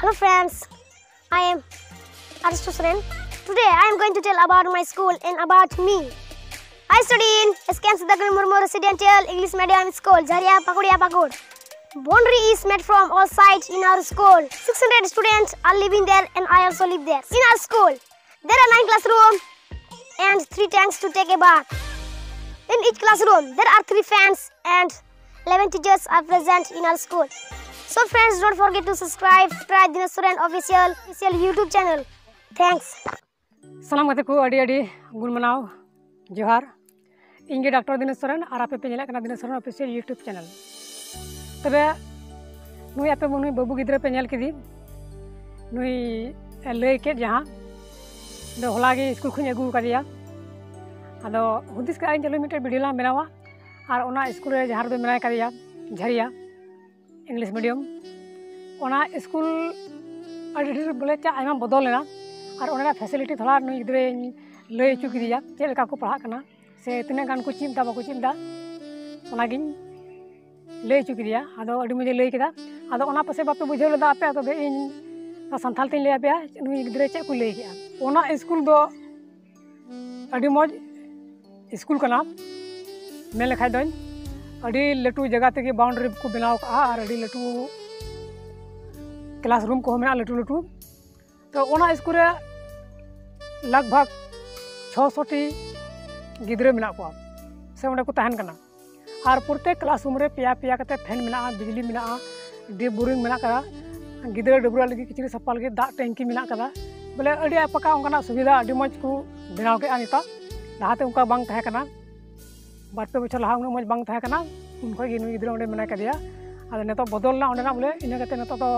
Hello friends, I am Aristosren. Today I am going to tell about my school and about me. I study in SKM Siddhakan Murmu Residential English Medium School, Jharia, Pakudia, Pakur. Boundary is made from all sides in our school. 600 students are living there and I also live there. In our school, there are 9 classrooms and 3 tanks to take a bath. In each classroom, there are 3 fans and 11 teachers are present in our school. So friends, don't forget to subscribe Dineshwaran official YouTube channel. Thanks. Salam kate ko adi gun manao Johar. Inge Dr. Dineshwaran ar ape pe nyelak kana Dineshwaran official YouTube channel. Tabe nui ape nui babu gidra pe nyel kidi nui lay ke jahan do hola ge school khun agu kadiya ado hudis ka ain kilometer video la benawa ar ona school re jahar do menai kadiya Jharia English medium ona school adi bole cha aima bodol lena और उन्हें facility थोड़ा नुई गिद्रे लय चुकी दिया चेल का को पढ़ा करना से तिना गान को चिंता बाको चिंता ओनागिन लय चुकी दिया आदो अडी मुझे लय केदा आदो ओना पसे बापे बुझे लदा आपे तो बे इन संथाल तिन लय आपे नुई गिद्रे चे को लय के ओना स्कूल दो अडी मौज स्कूल का नाम मेन लेखाय दोन अडी लटू जगह ते बाउंड्री को बनाव का और अडी लटू क्लासरूम को मेना लटू लटू तो ओना स्कूल रे लगभग 600 टी गिद्रे मेना को से ओंडे को तहन कना और प्रत्येक क्लासरूम रे पिया पिया कते फैन मेना बिजली मेना डी बोरिंग मेना करा गिद्रे डबरा लगी किचड़ी सफा लगी दा टैंकी मेना कदा बोले अडी पका ओंकना सुविधा अडी मज को बनाव के आनिता लाहाते उनका बांग तहे कना बार पे बछर लाहा मज बांग तहे कना उनको गे गिद्रे ओंडे मेना कदिया आदे नेतो बदलना ओंडे ना बोले इने कते नेतो तो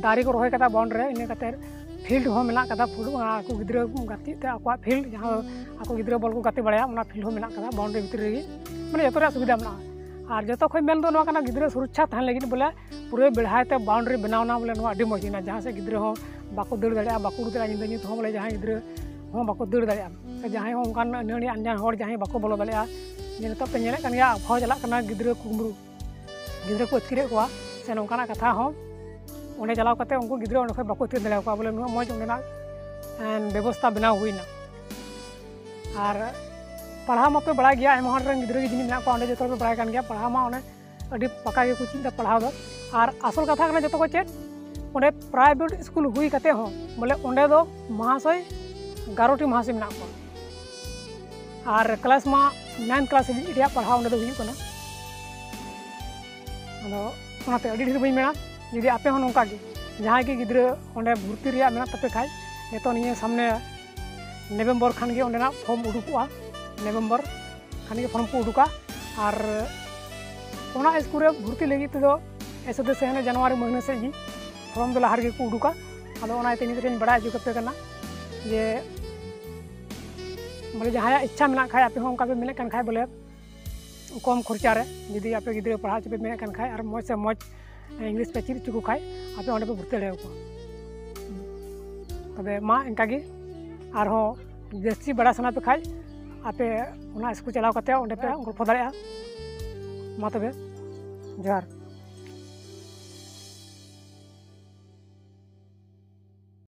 दारी को रोहे कदा बाउंड्री रे इने कते फील्ड हो मेना कदा फुट को गिद्रे गाती ते आको फील्ड जहां आको गिद्रे बॉल को गाती बड़ाया ओना फील्ड हो मेना कदा बाउंड्री भीतर रे माने जतो रे सुविधा मेना और जतो खय मेन दो नो कना गिद्रे सुरक्षा थान लगी बोले पूरे बेढ़ाते बाउंड्री बनावना बोले नो आडी मजिना जहां से गिद्रे हो बाको दड़ दाड़िया बाको उड़ दाड़िया निंदा तो बोले जहां गिद्रे हो बाको दड़ दाड़िया जहां हो उनकान नणी अनजान होड़ जहां बाको बोलो दाड़िया ने तो पे नेले कन गया भाव चला कना गिद्रे कुमरू गिद्रे को अतकिरे कोआ से नोकाना कथा हो ओने चलाव कते उनको गिद्रे ओने बाको तिर दले को बोले नुआ मज ओनेना व्यवस्था बनाव हुईना और पढ़ा मापे बड़ा गया एम हर रंग गिद्रे जिनि मेना को ओने जतो पे बड़ा कान गया पढ़ा मा ओने अडी पका के कुछ चिंता पढ़ाव दो और असल कथा कना जतो को चेत ओने प्राइवेट स्कूल हुई कते हो बोले ओने दो महाशय 11 टी महाशय मेना को और क्लास मा 9 क्लास रिया पढ़ा ओने दो हुई कना अदो ओनाते अडी ढेर बई मेना जुदी आपे हो नौका जहाँ के गिद्रे ओंडे भर्ती रिया मेना तपे खाय नेतो निये सामने नवंबर खान के ओंडेना फॉर्म उडुकुआ नवंबर खान के फॉर्म को उडुका और ओना स्कूल रे भर्ती लगी तो ऐसे दे से जनवरी महीने से जी फॉर्म दो लहार के को उडुका आदो ओना ते नितरेन बड़ा जो कपे करना जे बोले जहाँ इच्छा मेना खाय आपे हो उनका पे मेने कन खाय बोले कम खर्चा रे जुदी आपे गिद्रे पढ़ा चपे मेने कन खाय और मौज से मौज इंग्लिश पे चिर चुको खाए आपे ओंडे पे भर्ती ले को तबे मा इनका गे आर हो जस्ती बड़ा सना पे खाए आपे ओना स्कूल चलाव कते ओंडे पे गल्प दाड़िया मा तबे जोहार।